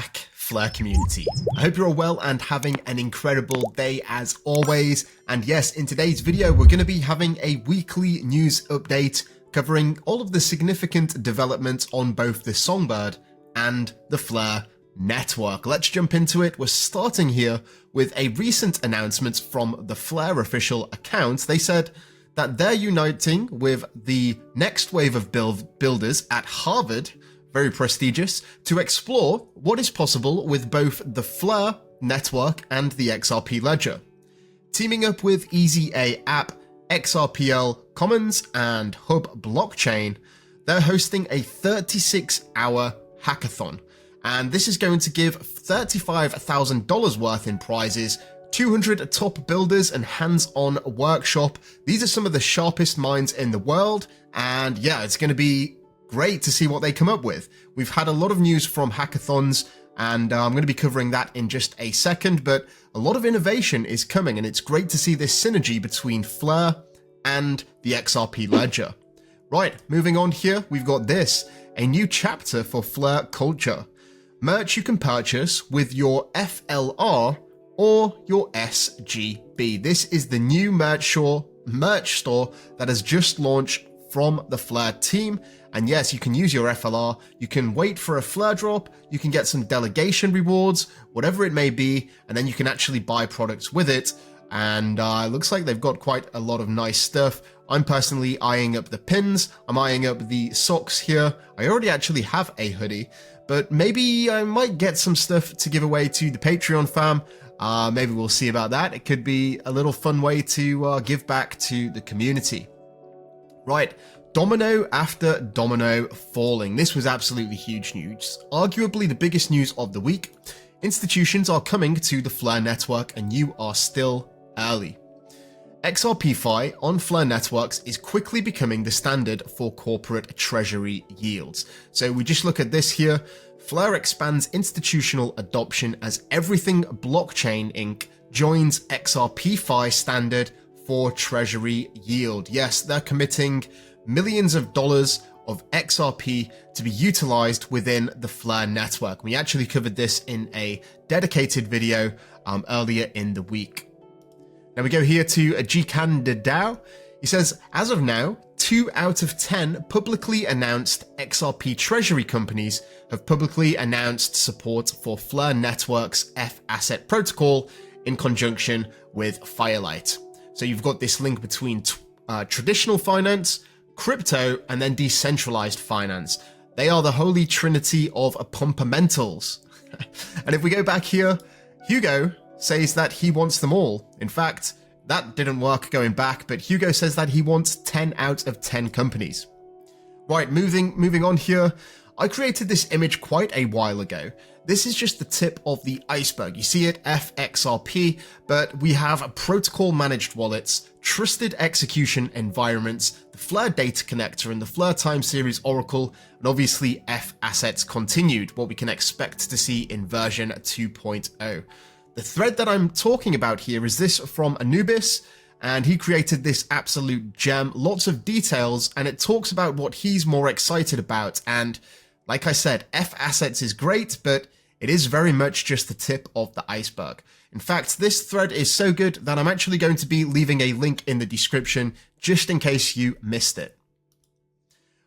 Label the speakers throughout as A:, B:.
A: back, Flare community. I hope you're all well and having an incredible day as always. And yes, in today's video, we're going to be having a weekly news update covering all of the significant developments on both the Songbird and the Flare network. Let's jump into it. We're starting here with a recent announcement from the Flare official account. They said that they're uniting with the next wave of builders at Harvard, very prestigious, to explore what is possible with both the Flare network and the XRP ledger. Teaming up with Easy A app, XRPL Commons, and Hub Blockchain, they're hosting a 36-hour hackathon. And this is going to give $35,000 worth in prizes, 200 top builders and hands-on workshop. These are some of the sharpest minds in the world. And yeah, it's going to be great to see what they come up with. We've had a lot of news from hackathons, and I'm going to be covering that in just a second, but a lot of innovation is coming, and it's great to see this synergy between Flare and the XRP ledger. Right, moving on here, we've got this, a new chapter for Flare culture. Merch you can purchase with your FLR or your SGB. This is the new merch store that has just launched from the Flare team. And yes, you can use your FLR, you can wait for a Flare drop, you can get some delegation rewards, whatever it may be, and then you can actually buy products with it. And it looks like they've got quite a lot of nice stuff. I'm personally eyeing up the pins, I'm eyeing up the socks here. I already actually have a hoodie, but maybe I might get some stuff to give away to the Patreon fam. Maybe we'll see about that. It could be a little fun way to give back to the community. Right, domino after domino falling. This was absolutely huge news. Arguably the biggest news of the week. Institutions are coming to the Flare network and you are still early. XRP on Flare networks is quickly becoming the standard for corporate treasury yields. So we just look at this here. Flare expands institutional adoption as Everything Blockchain Inc. joins XRP standard for treasury yield. Yes, they're committing millions of dollars of XRP to be utilized within the Flare network. We actually covered this in a dedicated video earlier in the week. Now we go here to Jikan DAO. He says, as of now, 2 out of 10 publicly announced XRP treasury companies have publicly announced support for Flare Network's F-Asset protocol in conjunction with Firelight. So you've got this link between traditional finance, crypto, and then decentralized finance. They are the holy trinity of pumpermentals. And if we go back here, Hugo says that he wants them all. In fact, that didn't work going back, but Hugo says that he wants 10 out of 10 companies. Right, moving on here. I created this image quite a while ago. This is just the tip of the iceberg. You see it, FXRP, but we have protocol managed wallets, trusted execution environments, the Flare data connector and the Flare time series oracle, and obviously F-Assets continued, what we can expect to see in version 2.0. The thread that I'm talking about here is this from Anubis, and he created this absolute gem, lots of details, and it talks about what he's more excited about. And like I said, F-Assets is great, but it is very much just the tip of the iceberg. In fact, this thread is so good that I'm actually going to be leaving a link in the description just in case you missed it.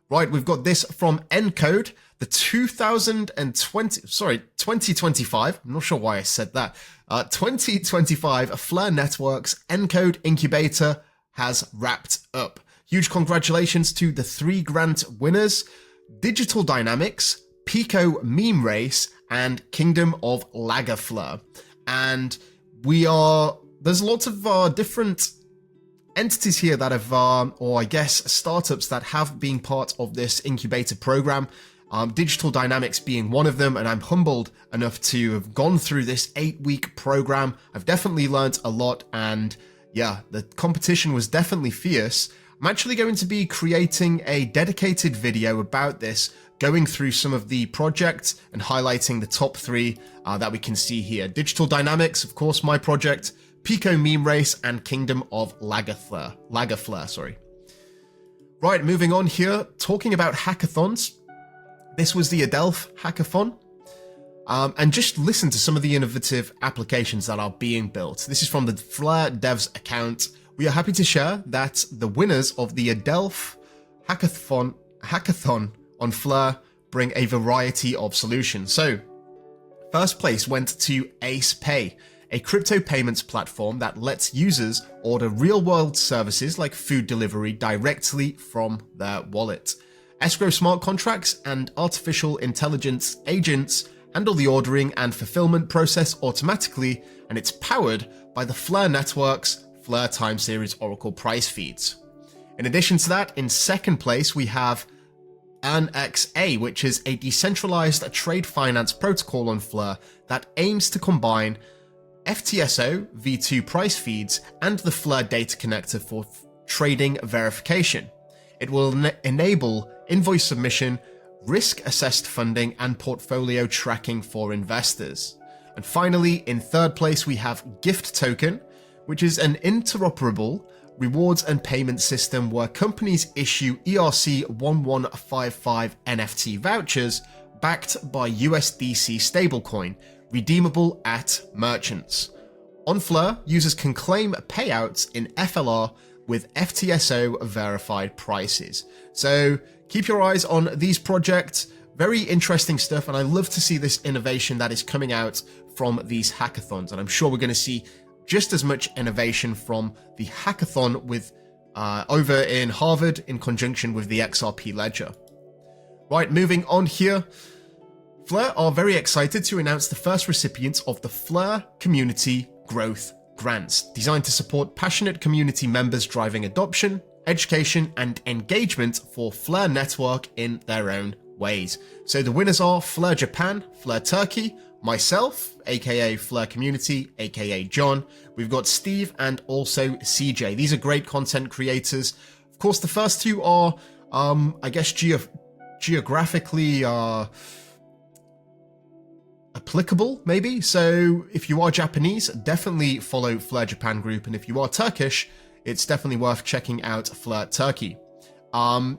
A: Right, we've got this from Encode, the 2025, I'm not sure why I said that, 2025 Flare Networks Encode Incubator has wrapped up. Huge congratulations to the 3 grant winners, Digital Dynamics, Pico Meme Race, and Kingdom of Lagerfleur. And there's lots of different entities here that have, or I guess startups that have been part of this incubator program. Digital Dynamics being one of them, and I'm humbled enough to have gone through this 8-week program. I've definitely learned a lot, and yeah, the competition was definitely fierce. I'm actually going to be creating a dedicated video about this, going through some of the projects and highlighting the top 3 that we can see here. Digital Dynamics, of course, my project, Pico Meme Race, and Kingdom of Lagerfleur, sorry. Right, moving on here, talking about hackathons. This was the Adelph hackathon. and just listen to some of the innovative applications that are being built. This is from the Flare Devs account. We are happy to share that the winners of the Adelph Hackathon on Flare bring a variety of solutions. So, first place went to Ace Pay, a crypto payments platform that lets users order real-world services like food delivery directly from their wallet. Escrow smart contracts and artificial intelligence agents handle the ordering and fulfillment process automatically, and it's powered by the Flare Network's Flare Time Series Oracle price feeds. In addition to that, in second place, we have ANXA, which is a decentralized trade finance protocol on Flare that aims to combine FTSO V2 price feeds and the Flare data connector for trading verification. It will enable invoice submission, risk-assessed funding, and portfolio tracking for investors. And finally, in third place, we have Gift Token, which is an interoperable rewards and payment system where companies issue ERC1155 NFT vouchers backed by USDC stablecoin, redeemable at merchants. On Flare, users can claim payouts in FLR with FTSO verified prices. So keep your eyes on these projects. Very interesting stuff, and I love to see this innovation that is coming out from these hackathons. And I'm sure we're going to see just as much innovation from the hackathon with over in Harvard in conjunction with the XRP Ledger. Right, moving on here. Flare are very excited to announce the first recipients of the Flare Community Growth Grants, designed to support passionate community members driving adoption, education, and engagement for Flare Network in their own ways. So the winners are Flare Japan, Flare Turkey, myself, aka Flare Community, aka John. We've got Steve and also CJ. These are great content creators. Of course, the first two are, I guess, geographically applicable, maybe. So if you are Japanese, definitely follow Flare Japan Group, and if you are Turkish, it's definitely worth checking out Flare Turkey. I'm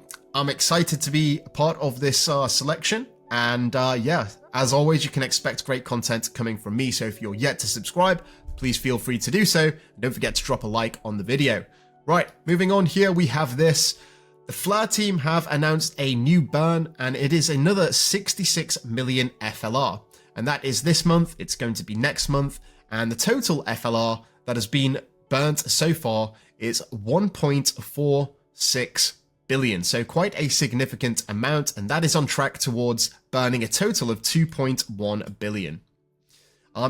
A: excited to be a part of this selection, and yeah, as always, you can expect great content coming from me. So if you're yet to subscribe, please feel free to do so. And don't forget to drop a like on the video. Right, moving on here, we have this. The Flare team have announced a new burn, and it is another 66 million FLR. And that is this month, it's going to be next month, and the total FLR that has been burnt so far is 1.46 billion. So quite a significant amount, and that is on track towards burning a total of 2.1 billion.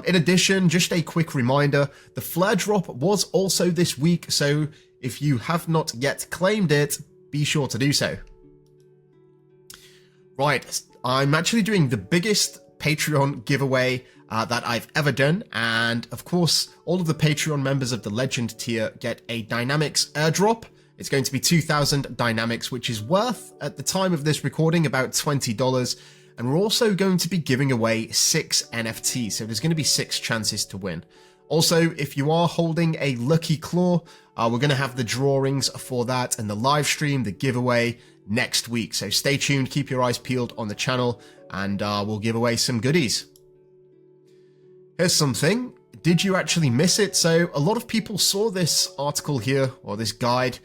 A: In addition, just a quick reminder, the Flare drop was also this week, so if you have not yet claimed it, be sure to do so. Right, I'm actually doing the biggest Patreon giveaway that I've ever done, and of course all of the Patreon members of the Legend tier get a Dynamics airdrop. It's going to be 2,000 Dynamics, which is worth, at the time of this recording, about $20, and we're also going to be giving away 6 NFTs, so there's going to be 6 chances to win. Also, if you are holding a Lucky Claw, we're going to have the drawings for that and the live stream, the giveaway, next week, so stay tuned, keep your eyes peeled on the channel, and we'll give away some goodies. Here's something. Did you actually miss it? So a lot of people saw this article here, or this guide,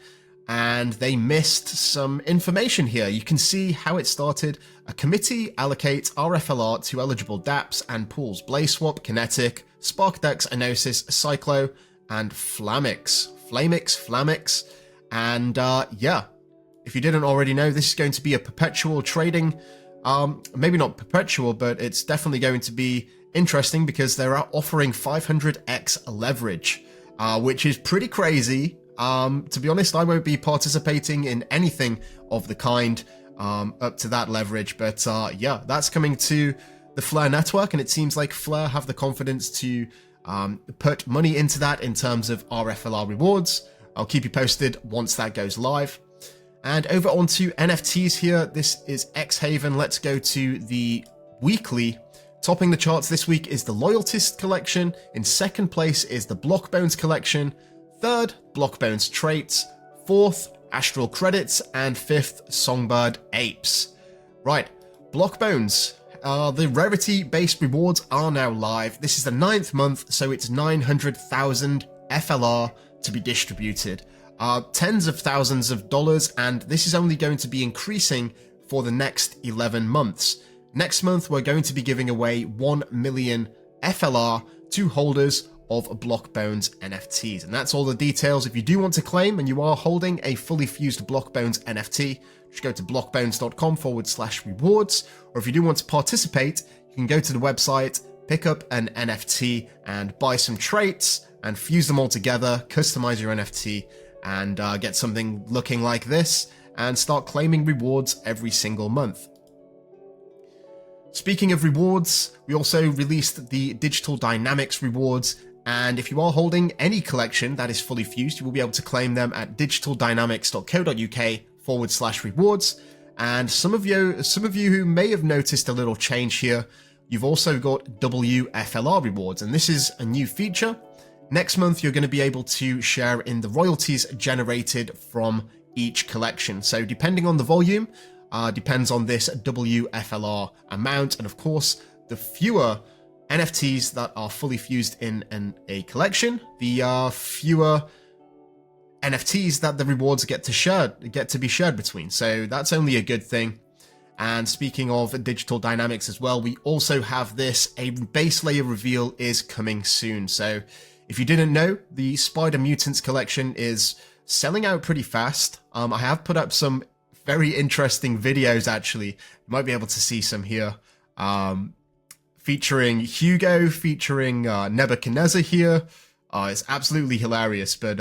A: and they missed some information here. You can see how it started. A committee allocates RFLR to eligible dApps and pools: BlazeSwap, Kinetic, SparkDex, Anosis, Cyclo, and Flamix. And yeah, if you didn't already know, this is going to be a perpetual trading, maybe not perpetual, but it's definitely going to be interesting because they're offering 500x leverage, which is pretty crazy. To be honest, I won't be participating in anything of the kind up to that leverage, but yeah, that's coming to the Flare network, and it seems like Flare have the confidence to put money into that in terms of RFLR rewards. I'll keep you posted once that goes live. And over onto NFTs here, this is xHaven. Let's go to the weekly. Topping the charts this week is the Loyalist collection. In second place is the Block Bonez collection. Third, Block Bonez traits. Fourth, Astral Credits. And fifth, Songbird Apes. Right, Block Bonez the rarity-based rewards are now live. This is the 9th month, so it's 900,000 FLR to be distributed. Tens of thousands of dollars, and this is only going to be increasing for the next 11 months. Next month, we're going to be giving away 1 million FLR to holders of Block Bonez NFTs. And that's all the details. If you do want to claim and you are holding a fully fused Block Bonez NFT, just go to blockbonez.com/rewards. Or if you do want to participate, you can go to the website, pick up an NFT and buy some traits and fuse them all together, customize your NFT and get something looking like this and start claiming rewards every single month. Speaking of rewards, we also released the Digital Dynamics rewards, and if you are holding any collection that is fully fused, you will be able to claim them at digitaldynamics.co.uk/rewards. And some of you who may have noticed a little change here, you've also got WFLR rewards, and this is a new feature. Next month, you're going to be able to share in the royalties generated from each collection. So depending on the volume, depends on this WFLR amount, and of course, the fewer NFTs that are fully fused in a collection, the fewer NFTs that the rewards get to be shared between. So that's only a good thing. And speaking of digital dynamics as well, we also have this, a base layer reveal is coming soon. So if you didn't know, the Spider Mutants collection is selling out pretty fast. I have put up some very interesting videos, actually. You might be able to see some here. Featuring Hugo, featuring Nebuchadnezzar here. It's absolutely hilarious, but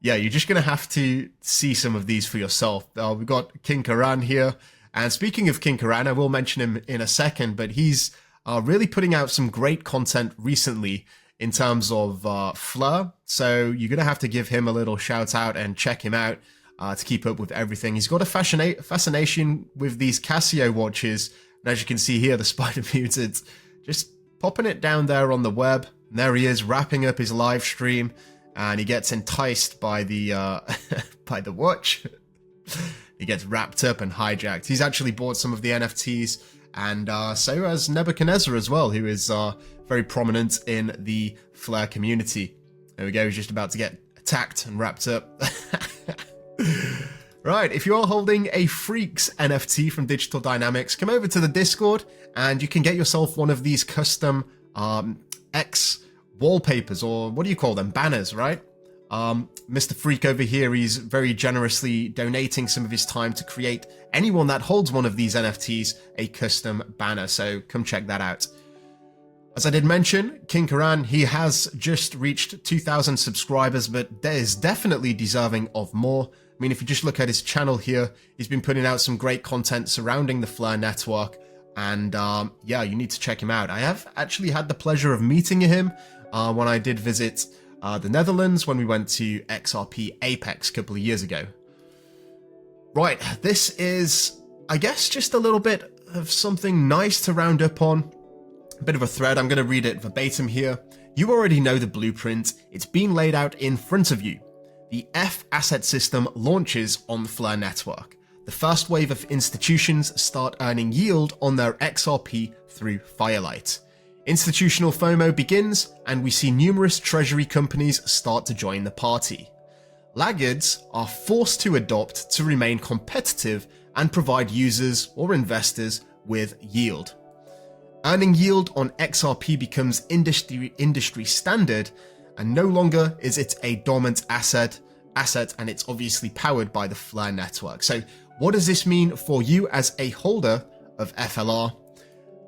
A: yeah, you're just going to have to see some of these for yourself. We've got King Karan here, and speaking of King Karan, I will mention him in a second, but he's really putting out some great content recently in terms of Fleur, so you're going to have to give him a little shout out and check him out to keep up with everything. He's got a fascination with these Casio watches. And as you can see here, the Spider Mutant, just popping it down there on the web. And there he is, wrapping up his live stream, and he gets enticed by the by the watch. He gets wrapped up and hijacked. He's actually bought some of the NFTs, and so has Nebuchadnezzar as well, who is very prominent in the Flare community. There we go, he's just about to get attacked and wrapped up. Right, if you are holding a Freaks NFT from Digital Dynamics, come over to the Discord and you can get yourself one of these custom X wallpapers, or what do you call them? Banners, right? Mr. Freak over here, he's very generously donating some of his time to create anyone that holds one of these NFTs a custom banner, so come check that out. As I did mention, King Karan, he has just reached 2,000 subscribers, but there is definitely deserving of more. I mean, if you just look at his channel here, he's been putting out some great content surrounding the Flare network, and yeah, you need to check him out. I have actually had the pleasure of meeting him when I did visit the Netherlands when we went to XRP Apex a couple of years ago. Right, this is, I guess, just a little bit of something nice to round up on. A bit of a thread, I'm going to read it verbatim here. You already know the blueprint, it's being laid out in front of you. The F asset system launches on the Flare network. The first wave of institutions start earning yield on their XRP through Firelight. Institutional FOMO begins, and we see numerous treasury companies start to join the party. Laggards are forced to adopt to remain competitive and provide users or investors with yield. Earning yield on XRP becomes industry standard, and no longer is it a dormant asset, and it's obviously powered by the Flare network. So what does this mean for you as a holder of FLR?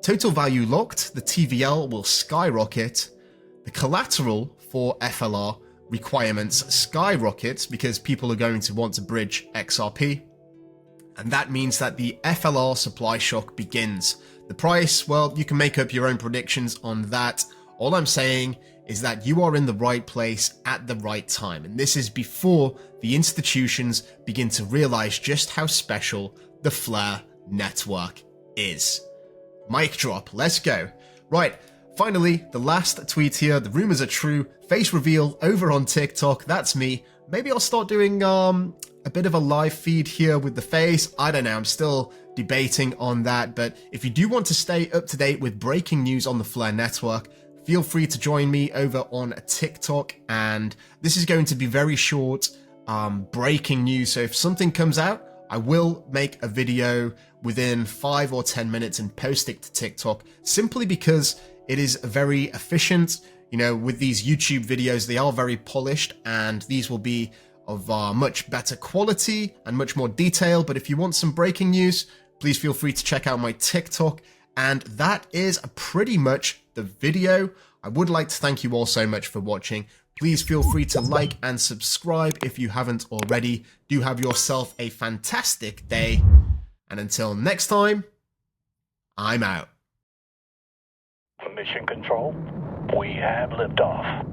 A: Total value locked, the TVL will skyrocket. The collateral for FLR requirements skyrockets because people are going to want to bridge XRP. And that means that the FLR supply shock begins. The price, well, you can make up your own predictions on that. All I'm saying is that you are in the right place at the right time. And this is before the institutions begin to realize just how special the Flare network is. Mic drop, let's go. Right, finally, the last tweet here. The rumors are true. Face reveal over on TikTok. That's me. Maybe I'll start doing a bit of a live feed here with the face. I don't know, I'm still debating on that, but if you do want to stay up to date with breaking news on the Flare network, feel free to join me over on TikTok, and this is going to be very short breaking news. So if something comes out, I will make a video within 5 or 10 minutes and post it to TikTok, simply because it is very efficient. You know, with these YouTube videos, they are very polished, and these will be of much better quality and much more detail. But if you want some breaking news, please feel free to check out my TikTok. And that is pretty much the video. I would like to thank you all so much for watching. Please feel free to like and subscribe if you haven't already. Do have yourself a fantastic day. And until next time, I'm out.
B: Mission Control, we have liftoff.